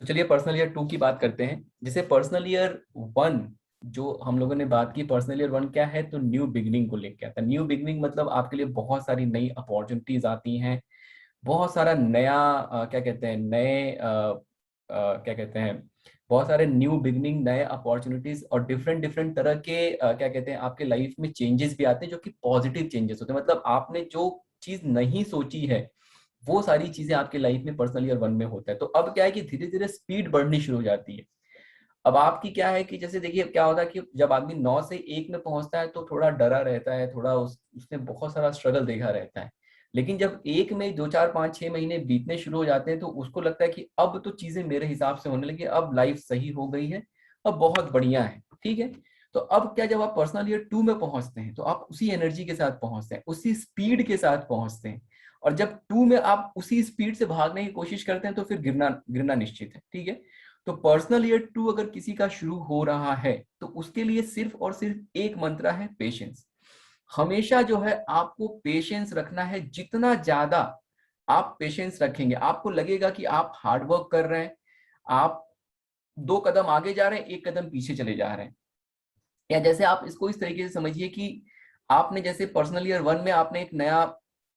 तो चलिए personal year 2 की बात करते हैं। जैसे पर्सनल ईयर 1 जो हम लोगों ने बात की, पर्सनल ईयर 1 क्या है, तो न्यू बिगनिंग को लेकर आता है। न्यू बिगनिंग मतलब आपके लिए बहुत सारी नई अपॉर्चुनिटीज आती हैं, बहुत सारा नया क्या कहते हैं, नए क्या कहते हैं, बहुत सारे न्यू बिगनिंग, नए अपॉर्चुनिटीज और डिफरेंट डिफरेंट तरह के क्या कहते हैं, आपके लाइफ में चेंजेस भी आते हैं जो कि पॉजिटिव चेंजेस होते हैं। मतलब आपने जो चीज नहीं सोची है वो सारी चीजें आपके लाइफ में पर्सनल ईयर 1 में होता है। तो अब क्या है कि धीरे धीरे स्पीड बढ़नी शुरू हो जाती है। अब आपकी क्या है कि जैसे देखिए क्या होता है कि जब आदमी 9 से 1 में पहुंचता है तो थोड़ा डरा रहता है, थोड़ा उसने बहुत सारा स्ट्रगल देखा रहता है। लेकिन जब 1 में 2 4 5 6 महीने बीतने शुरू हो जाते हैं तो उसको लगता है कि अब तो चीजें मेरे हिसाब से होने लगी, अब लाइफ सही हो गई है, अब बहुत बढ़िया है, ठीक है। तो अब क्या, जब आप पर्सनल ईयर 2 में पहुंचते हैं तो आप उसी एनर्जी के साथ पहुंचते हैं, उसी स्पीड के साथ पहुंचते हैं। और जब 2 में आप उसी स्पीड से भागने की कोशिश करते हैं तो फिर गिरना गिरना निश्चित है, ठीक है। तो पर्सनल ईयर 2 अगर किसी का शुरू हो रहा है तो उसके लिए सिर्फ और सिर्फ एक मंत्र है, पेशेंस। हमेशा जो है आपको पेशेंस रखना है। जितना ज्यादा आप पेशेंस रखेंगे, आपको लगेगा कि आप हार्डवर्क कर रहे हैं, आप 2 कदम आगे जा रहे हैं, 1 कदम पीछे चले जा रहे हैं। या जैसे आप इसको इस तरीके से समझिए कि आपने जैसे पर्सनल ईयर 1 में आपने एक नया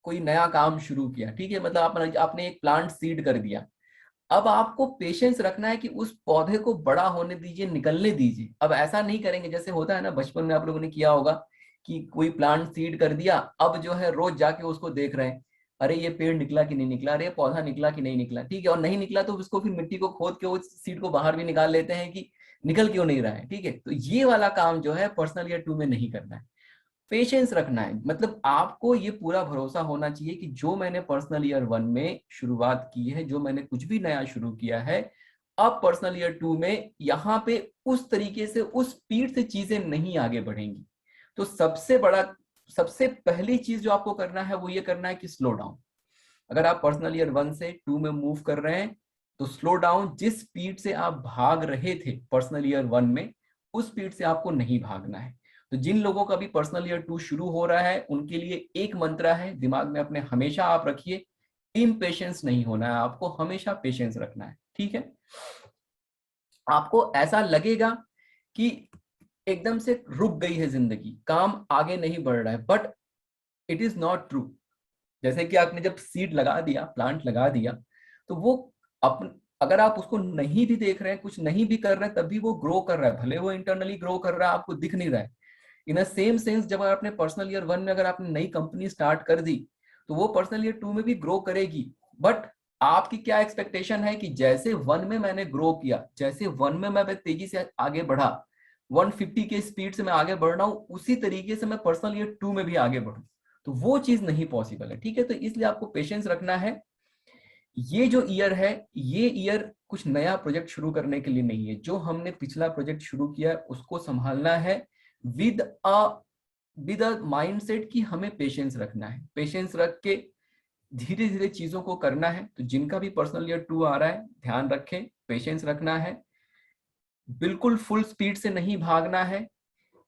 कोई नया काम शुरू किया, ठीक है, मतलब आपने एक प्लांट सीड कर दिया। अब आपको पेशेंस रखना है कि उस पौधे को बड़ा होने दीजिए, निकलने दीजिए। अब ऐसा नहीं करेंगे, जैसे होता है ना, बचपन में आप लोगों ने किया होगा कि कोई प्लांट सीड कर दिया, अब जो है रोज जाके उसको देख रहे हैं, अरे ये पेड़ निकला कि नहीं निकला, अरे ये पौधा निकला कि नहीं निकला, ठीक है। और नहीं निकला तो उसको फिर मिट्टी को खोद के उस सीड को बाहर भी निकाल लेते हैं कि निकल क्यों नहीं रहा है, ठीक है। तो ये वाला काम जो है पर्सनल ईयर 2 में नहीं करना है। पेशेंस रखना है। मतलब आपको ये पूरा भरोसा होना चाहिए कि जो मैंने पर्सनल ईयर 1 में शुरुआत की है, जो मैंने कुछ भी नया शुरू किया है, अब पर्सनल ईयर 2 में यहाँ पे उस तरीके से उस स्पीड से चीजें नहीं आगे बढ़ेंगी। तो सबसे पहली चीज जो आपको करना है वो ये करना है कि स्लो डाउन। अगर आप पर्सनल ईयर 1 से 2 में मूव कर रहे हैं तो स्लो डाउन। जिस स्पीड से आप भाग रहे थे पर्सनल ईयर 1 में, उस स्पीड से आपको नहीं भागना है। तो जिन लोगों का भी पर्सनल ईयर 2 शुरू हो रहा है उनके लिए एक मंत्र है, दिमाग में अपने हमेशा आप रखिए, इम्पेशेंस नहीं होना है, आपको हमेशा पेशेंस रखना है, ठीक है। आपको ऐसा लगेगा कि एकदम से रुक गई है जिंदगी, काम आगे नहीं बढ़ रहा है, but it is not true. जैसे कि आपने जब सीड लगा दिया, प्लांट लगा दिया, तो वो अगर आप उसको नहीं भी देख रहे हैं, कुछ नहीं भी कर रहे हैं, तब भी वो ग्रो कर रहा है। भले वो इंटरनली ग्रो कर रहा है, आपको दिख नहीं रहा है। इन अ सेम सेंस, जब आपने पर्सनल ईयर 1 में अगर आपने नई कंपनी स्टार्ट कर दी तो वो पर्सनल ईयर 2 में भी ग्रो करेगी। बट आपकी क्या एक्सपेक्टेशन है कि जैसे 1 में मैंने ग्रो किया, जैसे 1 में मैं तेजी से आगे बढ़ा, 150 के स्पीड से मैं आगे बढ़ रहा हूं, उसी तरीके से मैं पर्सनल ईयर 2 में भी आगे बढ़ूं। तो वो चीज नहीं पॉसिबल है, ठीक है। तो इसलिए आपको पेशेंस रखना है। ये जो ईयर है, ये ईयर कुछ नया प्रोजेक्ट शुरू करने के लिए नहीं है। जो हमने पिछला प्रोजेक्ट शुरू किया है उसको संभालना है with a with a mindset कि हमें पेशेंस रखना है। पेशेंस रख के धीरे धीरे चीजों को करना है। तो जिनका भी पर्सनल ईयर 2 आ रहा है, ध्यान रखें, पेशेंस रखना है, बिल्कुल फुल स्पीड से नहीं भागना है।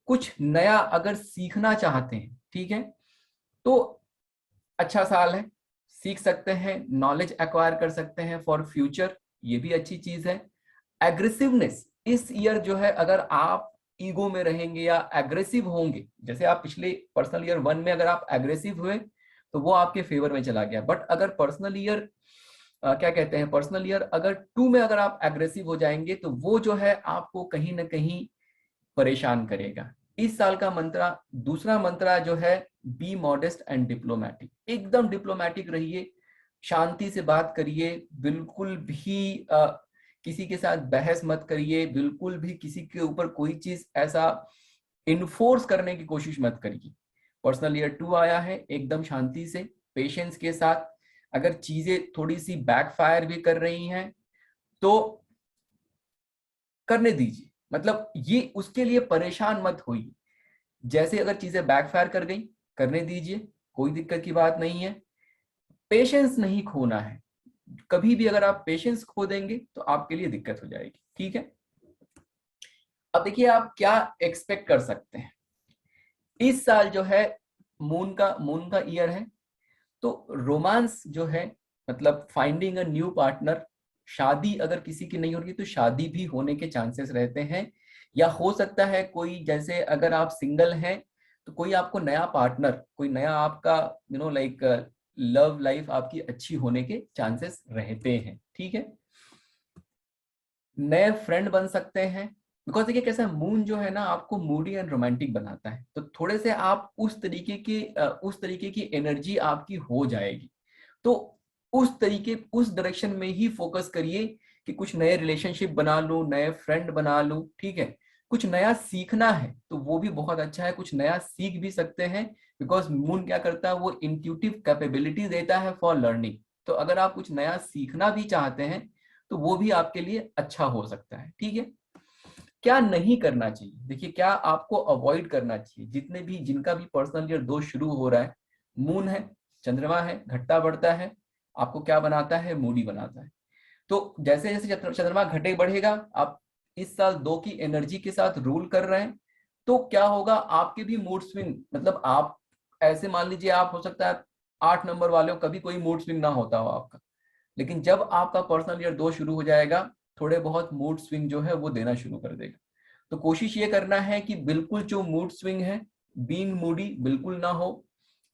कुछ नया अगर सीखना चाहते हैं, ठीक है, तो अच्छा साल है, सीख सकते हैं, नॉलेज एक्वायर कर सकते हैं फॉर फ्यूचर, ये भी अच्छी चीज है। एग्रेसिवनेस इस ईयर जो है, अगर आप ईगो में रहेंगे या एग्रेसिव होंगे, जैसे आप पिछले पर्सनल ईयर 1 में अगर आप एग्रेसिव हुए तो वो आपके फेवर में चला गया। बट अगर पर्सनल ईयर क्या कहते हैं, पर्सनल ईयर अगर 2 में अगर आप एग्रेसिव हो जाएंगे तो वो जो है आपको कहीं ना कहीं परेशान करेगा। इस साल का मंत्रा, दूसरा मंत्रा जो है, बी मॉडेस्ट एंड डिप्लोमेटिक। एकदम डिप्लोमेटिक रहिए, शांति से बात करिए, बिल्कुल भी किसी के साथ बहस मत करिए, बिल्कुल भी किसी के ऊपर कोई चीज ऐसा इन्फोर्स करने की कोशिश मत करिए। पर्सनल ईयर 2 आया है, एकदम शांति से, पेशेंस के साथ। अगर चीजें थोड़ी सी बैकफायर भी कर रही हैं तो करने दीजिए, मतलब ये उसके लिए परेशान मत होइए। जैसे अगर चीजें बैकफायर कर गई, करने दीजिए, कोई दिक्कत की बात नहीं है। पेशेंस नहीं खोना है। कभी भी अगर आप पेशेंस खो देंगे तो आपके लिए दिक्कत हो जाएगी, ठीक है। अब देखिए आप क्या एक्सपेक्ट कर सकते हैं। इस साल जो है मून का ईयर है, तो रोमांस जो है, मतलब फाइंडिंग अ न्यू पार्टनर, शादी अगर किसी की नहीं हो रही है तो शादी भी होने के चांसेस रहते हैं, या हो सकता है कोई, जैसे अगर आप सिंगल हैं तो कोई आपको नया पार्टनर, कोई नया आपका लाइक लव लाइफ आपकी अच्छी होने के चांसेस रहते हैं। ठीक है, नए फ्रेंड बन सकते हैं, बिकॉज देखिए कैसा मून जो है ना आपको मूडी एंड रोमांटिक बनाता है, तो थोड़े से आप उस तरीके की एनर्जी आपकी हो जाएगी। तो उस डायरेक्शन में ही फोकस करिए कि कुछ नए रिलेशनशिप बना लूं, नए फ्रेंड बना लूं। ठीक है, कुछ नया सीखना है तो वो भी बहुत अच्छा है, कुछ नया सीख भी सकते हैं, बिकॉज मून क्या करता है, वो इंट्यूटिव कैपेबिलिटी देता है फॉर लर्निंग। तो अगर आप कुछ नया सीखना भी चाहते हैं तो वो भी आपके लिए अच्छा हो सकता है। ठीक है, क्या नहीं करना चाहिए, देखिए क्या आपको अवॉइड करना चाहिए, जितने भी जिनका भी पर्सनल ईयर 2 शुरू हो रहा है, मून है, चंद्रमा है, घटता बढ़ता है, आपको क्या बनाता है, मूडी बनाता है। तो जैसे जैसे चंद्रमा घटे बढ़ेगा, आप इस साल 2 की एनर्जी के साथ रूल कर रहे हैं, तो क्या होगा, आपके भी मूड स्विंग, मतलब आप ऐसे मान लीजिए, आप हो सकता है 8 नंबर वाले हो, कभी कोई मूड स्विंग ना होता हो आपका, लेकिन जब आपका पर्सनल ईयर 2 शुरू हो जाएगा, थोड़े बहुत मूड स्विंग जो है वो देना शुरू कर देगा। तो कोशिश ये करना है कि बिल्कुल जो मूड स्विंग है, बीइंग मूडी बिल्कुल ना हो,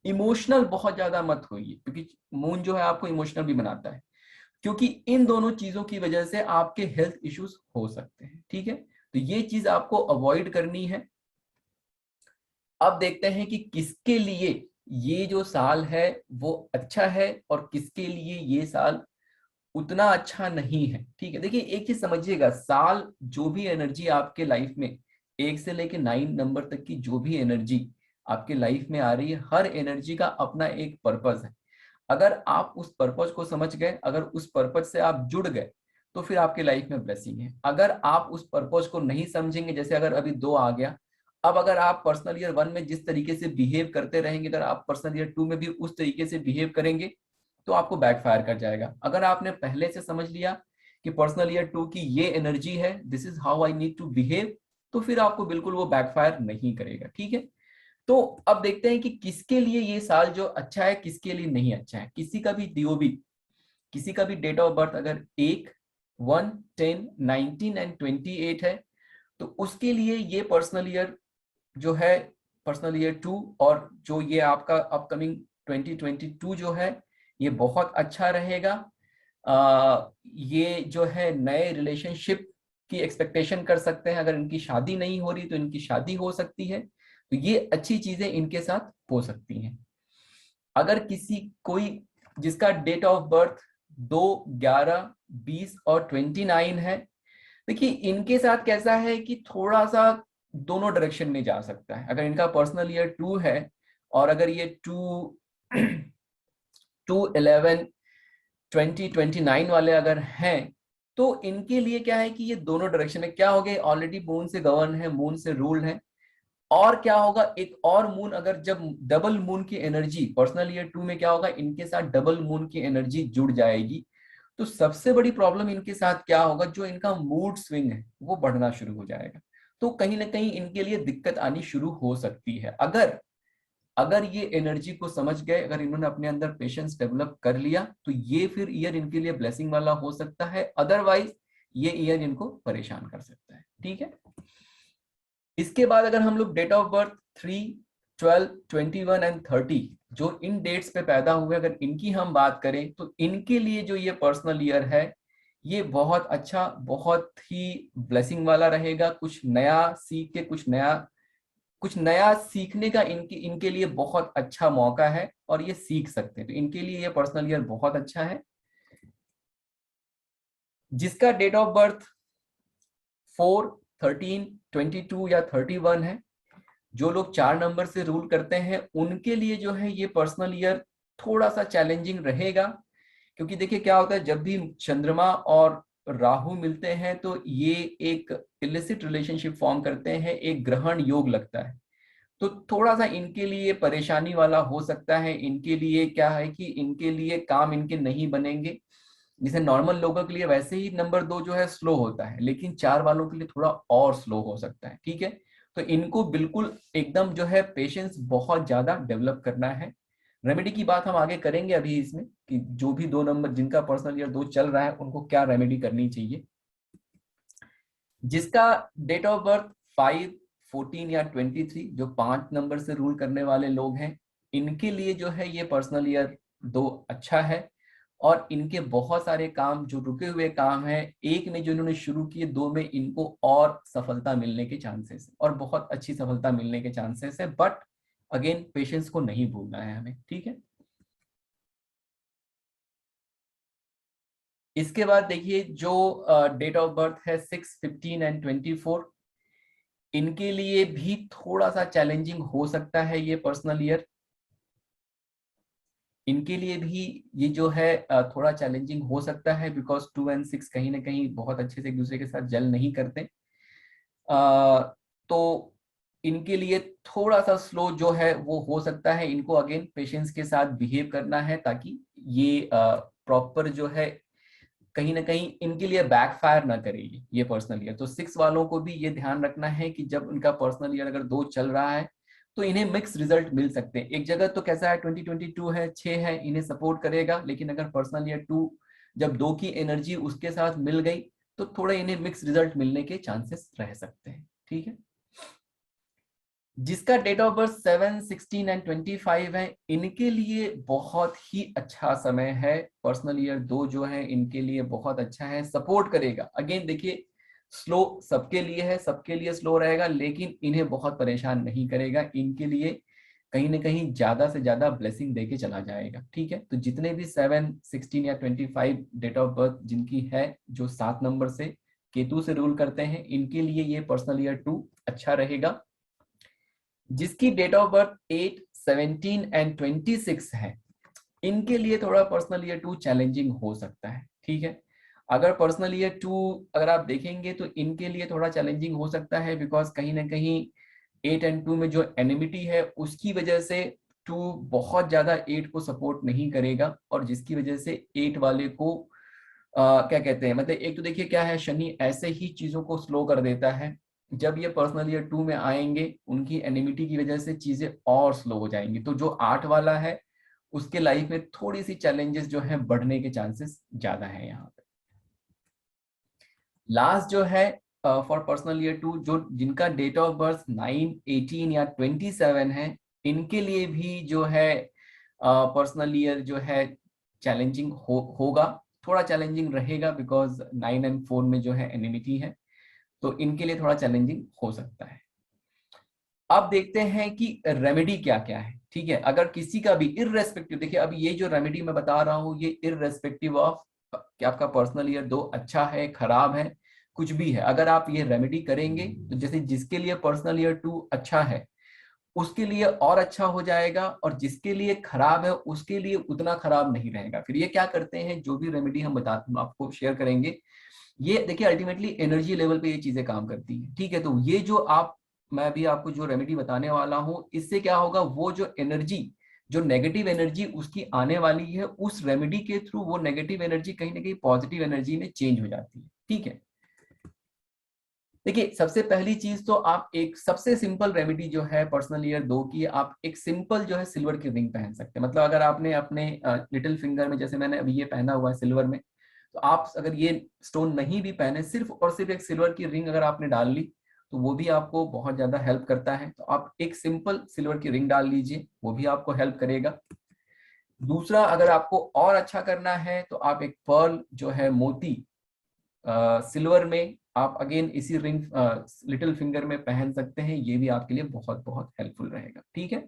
इमोशनल बहुत ज्यादा मत होइए, क्योंकि मून जो है आपको इमोशनल भी बनाता है, क्योंकि इन दोनों चीजों की वजह से आपके हेल्थ इश्यूज हो सकते हैं। ठीक है, तो ये चीज आपको अवॉइड करनी है। अब देखते हैं कि किसके लिए ये जो साल है वो अच्छा है और किसके लिए ये साल उतना अच्छा नहीं है। ठीक है, देखिए एक चीज समझिएगा, साल जो भी एनर्जी आपके लाइफ में 1 से लेके 9 नंबर तक की जो भी एनर्जी आपके लाइफ में आ रही है, हर एनर्जी का अपना एक पर्पस है। अगर आप उस पर्पस को समझ गए, अगर उस पर्पस से आप जुड़ गए, तो फिर आपके लाइफ में ब्लेसिंग है। अगर आप उस पर्पस को नहीं समझेंगे, जैसे अगर अभी 2 आ गया, अब अगर आप पर्सनल ईयर 1 में जिस तरीके से बिहेव करते रहेंगे, अगर आप पर्सनल ईयर 2 में भी उस तरीके से बिहेव करेंगे तो आपको बैकफायर कर जाएगा। अगर आपने पहले से समझ लिया कि पर्सनल ईयर 2 की ये एनर्जी है, this is how I need to behave, तो फिर आपको बिल्कुल वो बैकफायर नहीं करेगा। ठीक है, तो अब देखते हैं कि किसके लिए ये साल जो अच्छा है, किसके लिए नहीं अच्छा है। किसी का भी डीओबी, किसी का भी डेट ऑफ बर्थ अगर 1, 1, 10, 19 एंड 28 है, तो उसके लिए ये पर्सनल ईयर जो है, पर्सनल ईयर 2, और जो ये आपका अपकमिंग 2022 जो है, ये बहुत अच्छा रहेगा। ये जो है नए रिलेशनशिप की एक्सपेक्टेशन कर सकते हैं, अगर इनकी शादी नहीं हो रही तो इनकी शादी हो सकती है, तो ये अच्छी चीजें इनके साथ हो सकती हैं। अगर किसी कोई जिसका डेट ऑफ बर्थ 2, 11, 20 और 29 है, देखिए इनके साथ कैसा है कि थोड़ा सा दोनों डायरेक्शन में जा सकता है। अगर इनका पर्सनल ईयर 2 है और अगर ये 2, 11, 2029 वाले अगर हैं, तो इनके लिए क्या है कि ये दोनों डायरेक्शन में क्या हो गए, ऑलरेडी मून से गवर्न है, मून से रूल है। और क्या होगा, एक और मून, अगर जब डबल मून की एनर्जी पर्सनल ईयर 2 में क्या होगा, इनके साथ डबल मून की एनर्जी जुड़ जाएगी, तो सबसे बड़ी प्रॉब्लम इनके साथ क्या होगा, जो इनका मूड स्विंग है वो बढ़ना शुरू हो जाएगा। तो कहीं ना कहीं इनके लिए दिक्कत आनी शुरू हो सकती है। अगर अगर ये एनर्जी को समझ गए, अगर इन्होंने अपने अंदर पेशेंस डेवलप कर लिया, तो ये फिर ईयर इनके लिए ब्लेसिंग वाला हो सकता है। अदरवाइज ये ईयर इनको परेशान कर सकता है। ठीक है, इसके बाद अगर हम लोग डेट ऑफ बर्थ 3, 12, 21 एंड 30 जो इन डेट्स पे पैदा हुए, अगर इनकी हम बात करें, तो इनके लिए जो ये पर्सनल ईयर है, ये बहुत अच्छा, बहुत ही ब्लेसिंग वाला रहेगा। कुछ नया सीख के, कुछ नया सीखने का इनके लिए बहुत अच्छा मौका है, और ये सीख सकते हैं, तो इनके लिए ये पर्सनल ईयर बहुत अच्छा है। जिसका डेट ऑफ बर्थ 4, 13, 22 या 31 है, जो लोग 4 नंबर से रूल करते हैं, उनके लिए जो है ये पर्सनल ईयर थोड़ा सा चैलेंजिंग रहेगा। क्योंकि देखिए क्या होता है, जब भी चंद्रमा और राहु मिलते हैं तो ये एक इलिसिट रिलेशनशिप फॉर्म करते हैं, एक ग्रहण योग लगता है। तो थोड़ा सा इनके लिए परेशानी वाला हो सकता है। इनके लिए क्या है कि इनके लिए काम इनके नहीं बनेंगे, जैसे नॉर्मल लोगों के लिए वैसे ही नंबर 2 जो है स्लो होता है, लेकिन 4 वालों के लिए थोड़ा और स्लो हो सकता है। ठीक है, तो इनको बिल्कुल एकदम जो है पेशेंस बहुत ज्यादा डेवलप करना है। रेमेडी की बात हम आगे करेंगे अभी इसमें, कि जो भी 2 नंबर जिनका पर्सनल ईयर 2 चल रहा है उनको क्या रेमेडी करनी चाहिए। जिसका डेट ऑफ बर्थ 5, 14 या 23, जो 5 नंबर से रूल करने वाले लोग हैं, इनके लिए जो है ये पर्सनल ईयर 2 अच्छा है। और इनके बहुत सारे काम जो रुके हुए काम हैं, एक में जो इन्होंने शुरू किए, 2 में इनको और सफलता मिलने के चांसेस है, और बहुत अच्छी सफलता मिलने के चांसेस है। बट अगेन पेशेंस को नहीं भूलना है हमें, ठीक है। इसके बाद देखिए जो डेट ऑफ बर्थ है 6, 15 एंड 24, इनके लिए भी थोड़ा सा चैलेंजिंग हो सकता है ये पर्सनल ईयर। इनके लिए भी ये जो है थोड़ा चैलेंजिंग हो सकता है, बिकॉज 2 एंड 6 कहीं ना कहीं बहुत अच्छे से एक दूसरे के साथ जल नहीं करते। तो इनके लिए थोड़ा सा स्लो जो है वो हो सकता है। इनको अगेन पेशेंस के साथ बिहेव करना है, ताकि ये प्रॉपर जो है कहीं ना कहीं इनके लिए बैकफायर ना करे ये पर्सनल ईयर। तो 6 वालों को भी ये ध्यान रखना है कि जब उनका पर्सनल ईयर अगर 2 चल रहा है तो इन्हें मिक्स रिजल्ट मिल सकते हैं। एक जगह तो कैसा है, 2022 है, 6 है, इन्हें सपोर्ट करेगा, लेकिन अगर पर्सनल ईयर 2 जब 2 की एनर्जी उसके साथ मिल गई तो थोड़ा इन्हें मिक्स रिजल्ट मिलने के चांसेस रह सकते हैं, ठीक है। जिसका डेट ऑफ बर्थ 7, 16 एंड 25 है, इनके लिए बहुत ही अच्छा समय है। पर्सनल ईयर 2 जो है इनके लिए बहुत अच्छा है, सपोर्ट करेगा। अगेन देखिए, स्लो सबके लिए है, सबके लिए स्लो रहेगा, लेकिन इन्हें बहुत परेशान नहीं करेगा। इनके लिए कहीं ना कहीं ज्यादा से ज्यादा ब्लेसिंग देके चला जाएगा, ठीक है। तो जितने भी 7, 16 या 25 डेट ऑफ बर्थ जिनकी है, जो 7 नंबर से केतु से रूल करते हैं, इनके लिए ये पर्सनल ईयर 2 अच्छा रहेगा। जिसकी डेट ऑफ बर्थ 8, 17 एंड 26 है, इनके लिए थोड़ा पर्सनल ईयर 2 चैलेंजिंग हो सकता है, ठीक है। अगर पर्सनल ईयर 2 अगर आप देखेंगे तो इनके लिए थोड़ा चैलेंजिंग हो सकता है, बिकॉज कहीं ना कहीं 8 एंड 2 में जो एनिमिटी है उसकी वजह से 2 बहुत ज्यादा 8 को सपोर्ट नहीं करेगा, और जिसकी वजह से 8 वाले को क्या कहते हैं, मतलब एक तो देखिए क्या है, शनि ऐसे ही चीजों को स्लो कर देता है। जब ये पर्सनल ईयर 2 में आएंगे, उनकी एनिमिटी की वजह से चीजें और स्लो हो जाएंगी। तो जो 8 वाला है उसके लाइफ में थोड़ी सी चैलेंजेस जो है बढ़ने के चांसेस ज्यादा है यहाँ पे। लास्ट जो है फॉर पर्सनल ईयर 2, जो जिनका डेट ऑफ बर्थ 9, 18 या 27 है, इनके लिए भी जो है पर्सनल ईयर जो है चैलेंजिंग होगा, थोड़ा चैलेंजिंग रहेगा, बिकॉज 9 एंड 4 में जो है एनिमिटी है, तो इनके लिए थोड़ा चैलेंजिंग हो सकता है। अब देखते हैं कि रेमेडी क्या क्या है, ठीक है। अगर किसी का भी इररेस्पेक्टिव, देखिए अभी ये जो रेमेडी मैं बता रहा हूँ ये इररेस्पेक्टिव ऑफ कि आपका पर्सनल ईयर 2 अच्छा है, खराब है, कुछ भी है, अगर आप ये रेमेडी करेंगे तो जैसे जिसके लिए पर्सनल ईयर 2 अच्छा है उसके लिए और अच्छा हो जाएगा, और जिसके लिए खराब है उसके लिए उतना खराब नहीं रहेगा। फिर ये क्या करते हैं, जो भी रेमेडी हम आपको शेयर करेंगे, ये देखिए अल्टीमेटली एनर्जी लेवल पे ये चीजें काम करती है, ठीक है। तो ये जो आप, मैं भी आपको जो रेमेडी बताने वाला हूँ, इससे क्या होगा, वो जो एनर्जी, जो नेगेटिव एनर्जी उसकी आने वाली है, उस रेमेडी के थ्रू वो नेगेटिव एनर्जी कहीं ना कहीं पॉजिटिव एनर्जी में चेंज हो जाती है, ठीक है। देखिए सबसे पहली चीज तो आप एक सबसे सिंपल रेमेडी जो है पर्सनल ईयर 2 की, आप एक सिंपल जो है सिल्वर की रिंग पहन सकते हैं। मतलब अगर आपने अपने लिटिल फिंगर में, जैसे मैंने अभी ये पहना हुआ है सिल्वर में, तो आप अगर ये स्टोन नहीं भी पहने, सिर्फ और सिर्फ एक सिल्वर की रिंग अगर आपने डाल ली तो वो भी आपको बहुत ज्यादा हेल्प करता है। तो आप एक सिंपल सिल्वर की रिंग डाल लीजिए, वो भी आपको हेल्प करेगा। दूसरा, अगर आपको और अच्छा करना है तो आप एक पर्ल जो है मोती सिल्वर में आप अगेन इसी रिंग लिटिल फिंगर में पहन सकते हैं, ये भी आपके लिए बहुत बहुत हेल्पफुल रहेगा, ठीक है।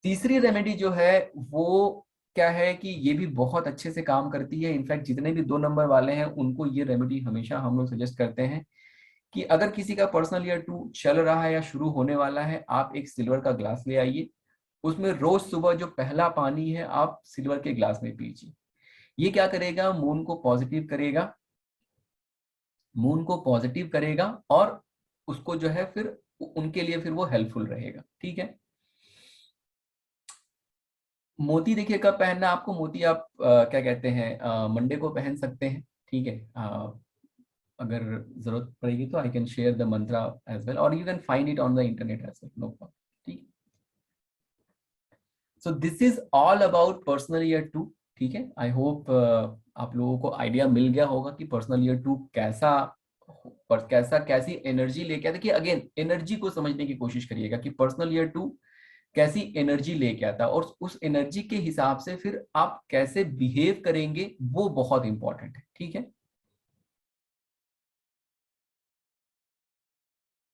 तीसरी रेमेडी जो है वो क्या है कि ये भी बहुत अच्छे से काम करती है। इनफैक्ट जितने भी 2 नंबर वाले हैं उनको ये रेमेडी हमेशा हम लोग सजेस्ट करते हैं कि अगर किसी का पर्सनल ईयर 2 चल रहा है या शुरू होने वाला है, आप एक सिल्वर का ग्लास ले आइए, उसमें रोज सुबह जो पहला पानी है आप सिल्वर के ग्लास में पीजिए। ये क्या करेगा, मून को पॉजिटिव करेगा, मून को पॉजिटिव करेगा, और उसको जो है फिर उनके लिए फिर वो हेल्पफुल रहेगा, ठीक है। मोती देखिए कब पहनना है आपको, मोती आप क्या कहते हैं मंडे को पहन सकते हैं, ठीक है। अगर जरूरत पड़ेगी तो I can share the mantra as well, और you can find it on the internet as well, no problem, ठीक है। So this is all about personal year 2। ठीक है, आई होप आप लोगों को आइडिया मिल गया होगा कि पर्सनल ईयर 2 कैसा, पर कैसा कैसी एनर्जी लेके आता। देखिए अगेन एनर्जी को समझने की कोशिश करिएगा कि पर्सनल ईयर 2 कैसी एनर्जी लेके आता है, और उस एनर्जी के हिसाब से फिर आप कैसे बिहेव करेंगे वो बहुत इंपॉर्टेंट है। ठीक है,